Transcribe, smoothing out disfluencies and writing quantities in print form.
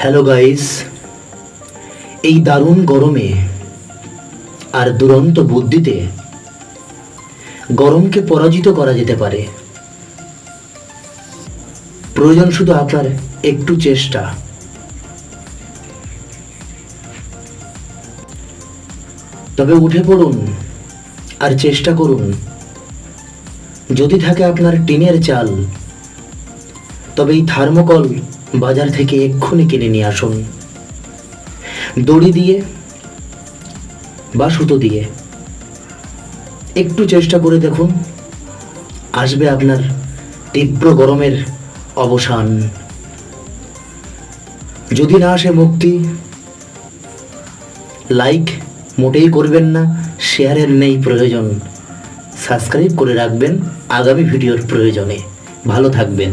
Hello guys, এই দারুণ গরমে আর দুরন্ত বুদ্ধিতে গরমকে পরাজিত করা যেতে পারে। প্রয়োজন শুধু আপনার একটু চেষ্টা। তবে উঠে পড়ুন আর চেষ্টা করুন। যদি থাকে আপনার টিনের চাল, তবে এই থার্মোকল বাজার থেকে এক্ষুনি কিনে নিয়ে আসুন। দড়ি দিয়ে বা সুতো দিয়ে একটু চেষ্টা করে দেখুন, আসবে আপনার তীব্র গরমের অবসান। যদি না আসে মুক্তি, লাইক মোটেই করবেন না, শেয়ারের নেই প্রয়োজন। সাবস্ক্রাইব করে রাখবেন আগামী ভিডিওর প্রয়োজনে। ভালো থাকবেন।